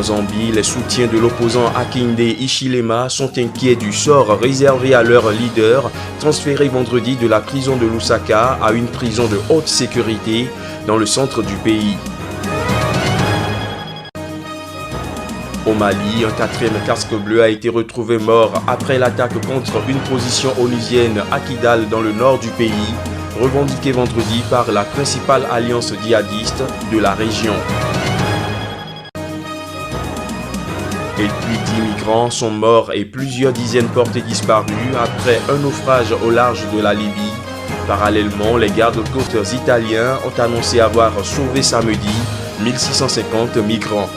En Zambie, les soutiens de l'opposant Hakainde Hichilema sont inquiets du sort réservé à leur leader, transféré vendredi de la prison de Lusaka à une prison de haute sécurité dans le centre du pays. Au Mali, un quatrième casque bleu a été retrouvé mort après l'attaque contre une position onusienne à Kidal dans le nord du pays, revendiquée vendredi par la principale alliance djihadiste de la région. Et puis 10 migrants sont morts et plusieurs dizaines portés disparus après un naufrage au large de la Libye. Parallèlement, les gardes-côtes italiens ont annoncé avoir sauvé samedi 1650 migrants.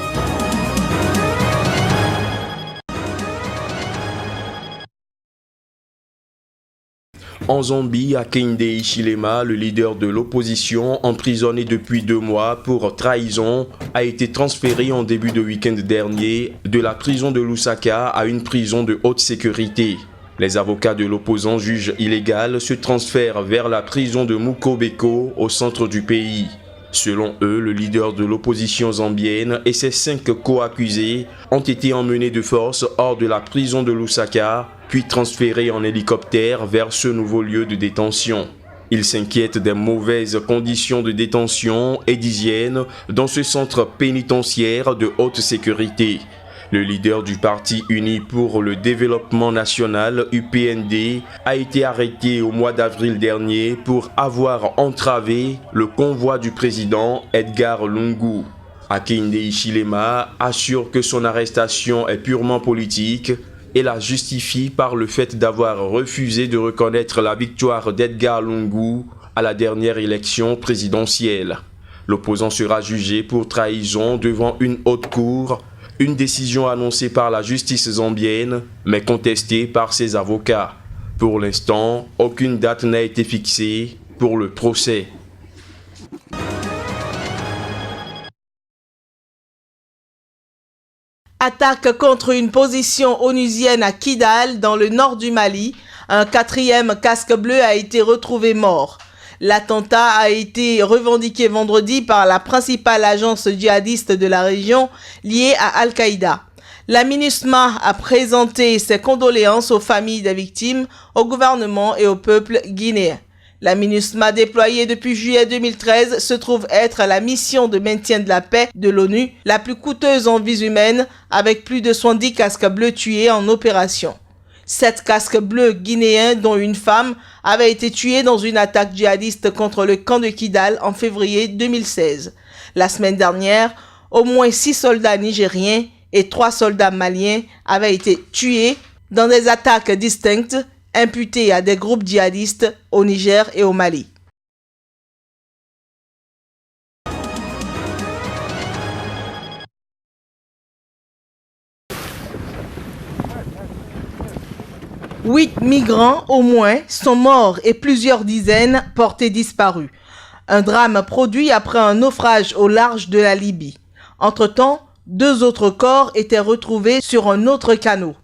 En Zambie, Hakainde Hichilema, le leader de l'opposition, emprisonné depuis 2 mois pour trahison, a été transféré en début de week-end dernier de la prison de Lusaka à une prison de haute sécurité. Les avocats de l'opposant jugent illégal ce transfert vers la prison de Mukobeko au centre du pays. Selon eux, le leader de l'opposition zambienne et ses 5 co-accusés ont été emmenés de force hors de la prison de Lusaka, puis transférés en hélicoptère vers ce nouveau lieu de détention. Ils s'inquiètent des mauvaises conditions de détention et d'hygiène dans ce centre pénitentiaire de haute sécurité. Le leader du Parti uni pour le développement national, UPND, a été arrêté au mois d'avril dernier pour avoir entravé le convoi du président Edgar Lungu. Hakainde Hichilema assure que son arrestation est purement politique et la justifie par le fait d'avoir refusé de reconnaître la victoire d'Edgar Lungu à la dernière élection présidentielle. L'opposant sera jugé pour trahison devant une haute cour, une décision annoncée par la justice zambienne, mais contestée par ses avocats. Pour l'instant, aucune date n'a été fixée pour le procès. Attaque contre une position onusienne à Kidal, dans le nord du Mali. Un 4e casque bleu a été retrouvé mort. L'attentat a été revendiqué vendredi par la principale agence djihadiste de la région liée à Al-Qaïda. La MINUSMA a présenté ses condoléances aux familles des victimes, au gouvernement et au peuple guinéen. La MINUSMA, déployée depuis juillet 2013, se trouve être la mission de maintien de la paix de l'ONU, la plus coûteuse en vies humaines, avec plus de 70 casques bleus tués en opération. 7 casques bleus guinéens, dont une femme, avaient été tués dans une attaque djihadiste contre le camp de Kidal en février 2016. La semaine dernière, au moins 6 soldats nigériens et 3 soldats maliens avaient été tués dans des attaques distinctes imputées à des groupes djihadistes au Niger et au Mali. Huit migrants au moins sont morts et plusieurs dizaines portés disparus. Un drame produit après un naufrage au large de la Libye. Entre-temps, 2 autres corps étaient retrouvés sur un autre canot.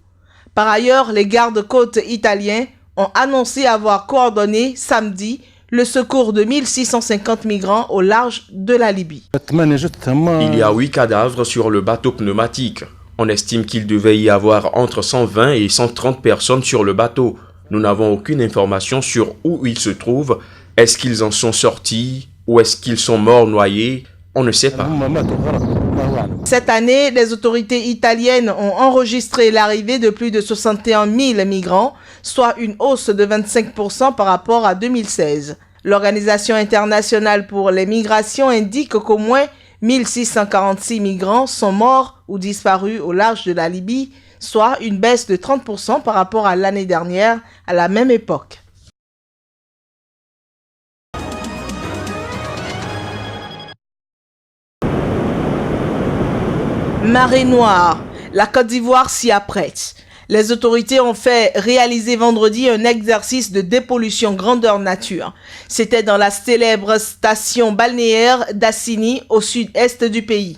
Par ailleurs, les gardes-côtes italiens ont annoncé avoir coordonné samedi le secours de 1650 migrants au large de la Libye. Il y a 8 cadavres sur le bateau pneumatique. On estime qu'il devait y avoir entre 120 et 130 personnes sur le bateau. Nous n'avons aucune information sur où ils se trouvent. Est-ce qu'ils en sont sortis ou est-ce qu'ils sont morts noyés? On ne sait pas. Cette année, les autorités italiennes ont enregistré l'arrivée de plus de 61 000 migrants, soit une hausse de 25% par rapport à 2016. L'Organisation internationale pour les migrations indique qu'au moins 1646 migrants sont morts ou disparus au large de la Libye, soit une baisse de 30% par rapport à l'année dernière à la même époque. Marée noire, la Côte d'Ivoire s'y apprête. Les autorités ont fait réaliser vendredi un exercice de dépollution grandeur nature. C'était dans la célèbre station balnéaire d'Assini, au sud-est du pays.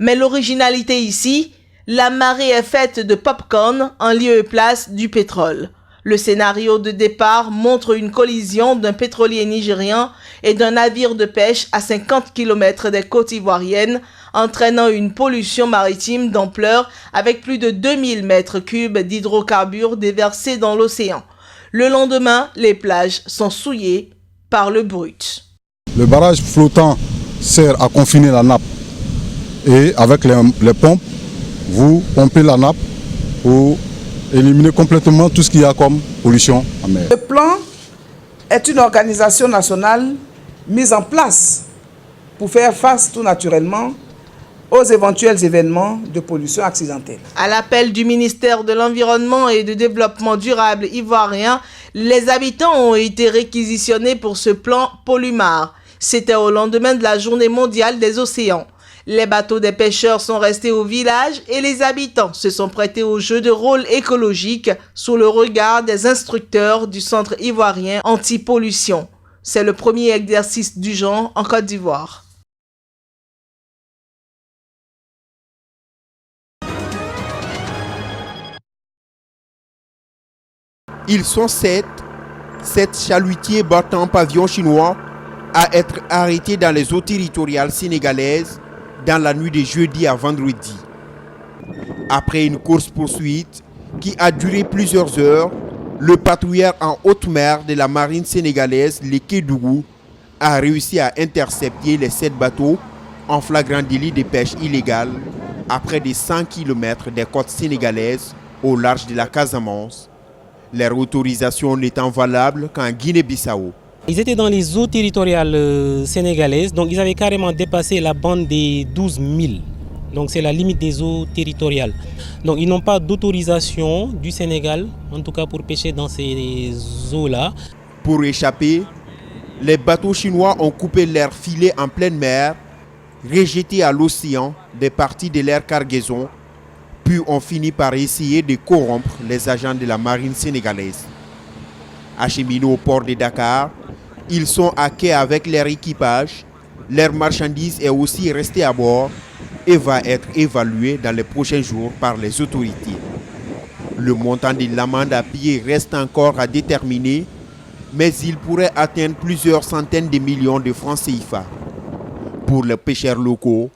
Mais l'originalité ici, la marée est faite de pop-corn en lieu et place du pétrole. Le scénario de départ montre une collision d'un pétrolier nigérien et d'un navire de pêche à 50 km des côtes ivoiriennes, entraînant une pollution maritime d'ampleur avec plus de 2000 mètres cubes d'hydrocarbures déversés dans l'océan. Le lendemain, les plages sont souillées par le brut. Le barrage flottant sert à confiner la nappe et avec les pompes, vous pompez la nappe pour éliminer complètement tout ce qu'il y a comme pollution en mer. Le plan est une organisation nationale mise en place pour faire face tout naturellement aux éventuels événements de pollution accidentelle. À l'appel du ministère de l'Environnement et du Développement durable ivoirien, les habitants ont été réquisitionnés pour ce plan Polumar. C'était au lendemain de la Journée mondiale des océans. Les bateaux des pêcheurs sont restés au village et les habitants se sont prêtés au jeu de rôle écologique sous le regard des instructeurs du Centre ivoirien anti-pollution. C'est le premier exercice du genre en Côte d'Ivoire. Ils sont sept chalutiers battant pavillon chinois à être arrêtés dans les eaux territoriales sénégalaises dans la nuit de jeudi à vendredi. Après une course-poursuite qui a duré plusieurs heures, le patrouilleur en haute mer de la marine sénégalaise, le Kédougou, a réussi à intercepter les 7 bateaux en flagrant délit de pêche illégale à près de 100 km des côtes sénégalaises au large de la Casamance, leur autorisation n'étant valable qu'en Guinée-Bissau. Ils étaient dans les eaux territoriales sénégalaises, donc ils avaient carrément dépassé la bande des 12 000. Donc c'est la limite des eaux territoriales. Donc ils n'ont pas d'autorisation du Sénégal, en tout cas pour pêcher dans ces eaux-là. Pour échapper, les bateaux chinois ont coupé leurs filets en pleine mer, rejeté à l'océan des parties de leur cargaison, puis ont fini par essayer de corrompre les agents de la marine sénégalaise. Acheminés au port de Dakar, ils sont à quai avec leur équipage, leur marchandise est aussi restée à bord et va être évaluée dans les prochains jours par les autorités. Le montant de l'amende à payer reste encore à déterminer, mais il pourrait atteindre plusieurs centaines de millions de francs CFA. Pour les pêcheurs locaux,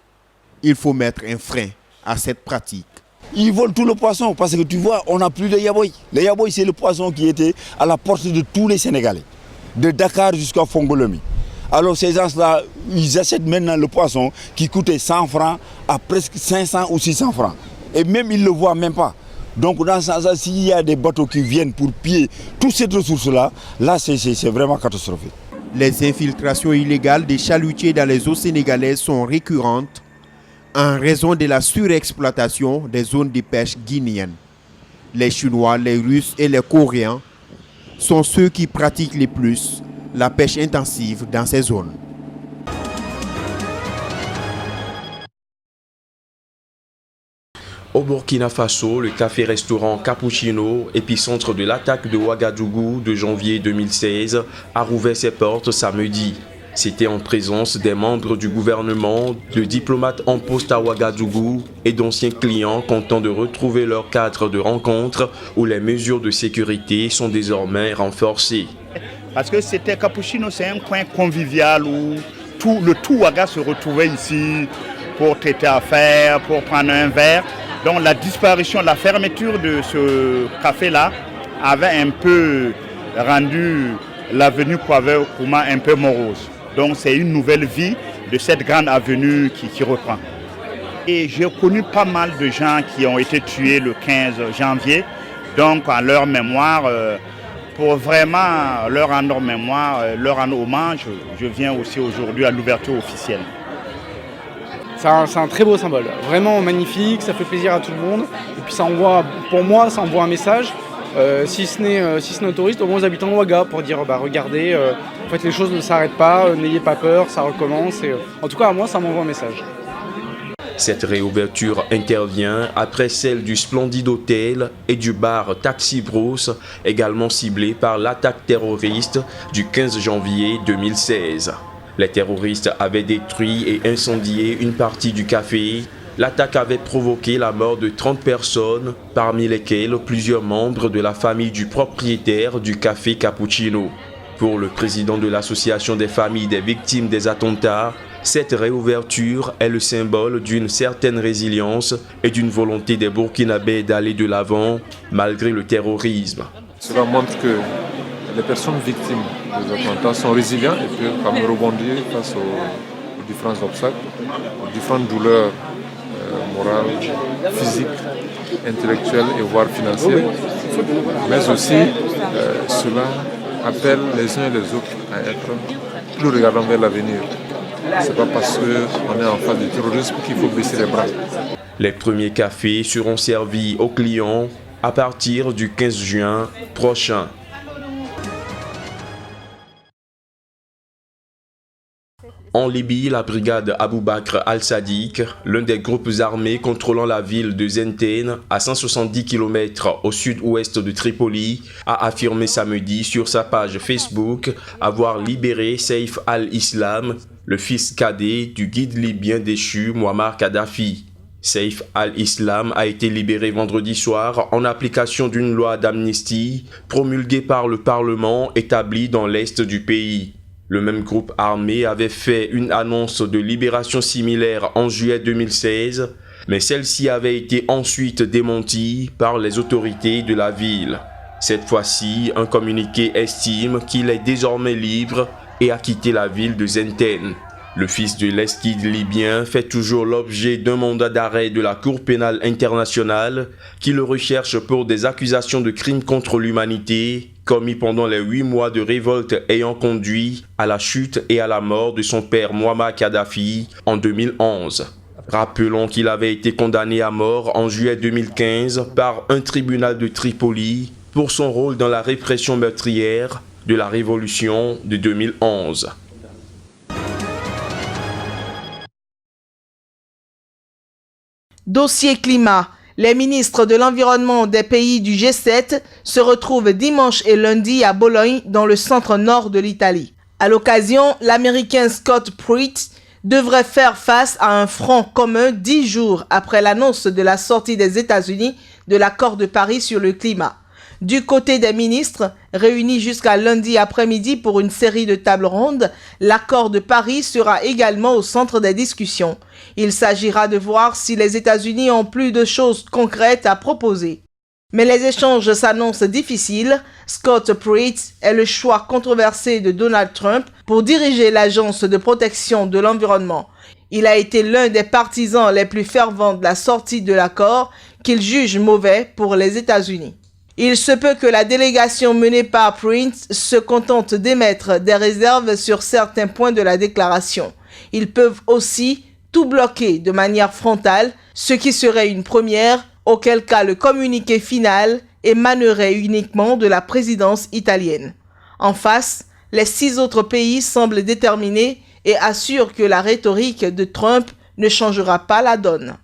il faut mettre un frein à cette pratique. Ils volent tout le poisson parce que tu vois, on n'a plus de yaboy. Le yaboy, c'est le poisson qui était à la portée de tous les Sénégalais, de Dakar jusqu'à Fongolemi. Alors ces gens-là, ils achètent maintenant le poisson qui coûtait 100 francs à presque 500 ou 600 francs. Et même ils ne le voient même pas. Donc dans ce sens-là, s'il y a des bateaux qui viennent pour piller toutes ces ressources-là, là c'est vraiment catastrophique. Les infiltrations illégales des chalutiers dans les eaux sénégalaises sont récurrentes en raison de la surexploitation des zones de pêche guinéennes. Les Chinois, les Russes et les Coréens sont ceux qui pratiquent le plus la pêche intensive dans ces zones. Au Burkina Faso, le café-restaurant Cappuccino, épicentre de l'attaque de Ouagadougou de janvier 2016, a rouvert ses portes samedi. C'était en présence des membres du gouvernement, de diplomates en poste à Ouagadougou et d'anciens clients content de retrouver leur cadre de rencontre où les mesures de sécurité sont désormais renforcées. Parce que c'était Cappuccino, c'est un coin convivial où le tout Ouaga se retrouvait ici pour traiter affaires, pour prendre un verre. Donc la disparition, la fermeture de ce café-là avait un peu rendu l'avenue Kwame Nkrumah un peu morose. Donc c'est une nouvelle vie de cette grande avenue qui reprend. Et j'ai connu pas mal de gens qui ont été tués le 15 janvier. Donc en leur mémoire, pour vraiment leur rendre mémoire, leur rendre hommage, je viens aussi aujourd'hui à l'ouverture officielle. C'est un très beau symbole, vraiment magnifique, ça fait plaisir à tout le monde. Et puis ça envoie, pour moi, ça envoie un message, si ce n'est aux touristes, au moins aux habitants de Ouaga, pour dire regardez, en fait les choses ne s'arrêtent pas, n'ayez pas peur, ça recommence. Et, en tout cas, à moi, ça m'envoie un message. Cette réouverture intervient après celle du Splendide Hôtel et du bar Taxi Brousse, également ciblés par l'attaque terroriste du 15 janvier 2016. Les terroristes avaient détruit et incendié une partie du café L'attaque avait provoqué la mort de 30 personnes, parmi lesquelles plusieurs membres de la famille du propriétaire du café Cappuccino. Pour le président de l'association des familles des victimes des attentats, cette réouverture est le symbole d'une certaine résilience et d'une volonté des Burkinabés d'aller de l'avant malgré le terrorisme. Cela montre que les personnes victimes des attentats sont résilientes et peuvent quand même rebondir face aux différents obstacles, aux différentes douleurs morales, physiques, intellectuelles et voire financières. Mais aussi, cela appelle les uns et les autres à être plus regardants vers l'avenir. Ce n'est pas parce qu'on est en face du terrorisme qu'il faut baisser les bras. Les premiers cafés seront servis aux clients à partir du 15 juin prochain. En Libye, la brigade Abou Bakr al-Sadiq, l'un des groupes armés contrôlant la ville de Zenten, à 170 km au sud-ouest de Tripoli, a affirmé samedi sur sa page Facebook avoir libéré Saif al-Islam, le fils cadet du guide libyen déchu Muammar Kadhafi. Saif al-Islam a été libéré vendredi soir en application d'une loi d'amnistie promulguée par le Parlement établi dans l'est du pays. Le même groupe armé avait fait une annonce de libération similaire en juillet 2016, mais celle-ci avait été ensuite démentie par les autorités de la ville. Cette fois-ci, un communiqué estime qu'il est désormais libre et a quitté la ville de Zenten. Le fils de l'ex-guide libyen fait toujours l'objet d'un mandat d'arrêt de la Cour pénale internationale qui le recherche pour des accusations de crimes contre l'humanité commis pendant les 8 mois de révolte ayant conduit à la chute et à la mort de son père Muammar Kadhafi en 2011. Rappelons qu'il avait été condamné à mort en juillet 2015 par un tribunal de Tripoli pour son rôle dans la répression meurtrière de la révolution de 2011. Dossier climat. Les ministres de l'environnement des pays du G7 se retrouvent dimanche et lundi à Bologne, dans le centre-nord de l'Italie. À l'occasion, l'Américain Scott Pruitt devrait faire face à un front commun 10 jours après l'annonce de la sortie des États-Unis de l'accord de Paris sur le climat. Du côté des ministres, réunis jusqu'à lundi après-midi pour une série de tables rondes, l'accord de Paris sera également au centre des discussions. Il s'agira de voir si les États-Unis ont plus de choses concrètes à proposer. Mais les échanges s'annoncent difficiles. Scott Pruitt est le choix controversé de Donald Trump pour diriger l'Agence de protection de l'environnement. Il a été l'un des partisans les plus fervents de la sortie de l'accord, qu'il juge mauvais pour les États-Unis. Il se peut que la délégation menée par Pruitt se contente d'émettre des réserves sur certains points de la déclaration. Ils peuvent aussi tout bloquer de manière frontale, ce qui serait une première, auquel cas le communiqué final émanerait uniquement de la présidence italienne. En face, les 6 autres pays semblent déterminés et assurent que la rhétorique de Trump ne changera pas la donne.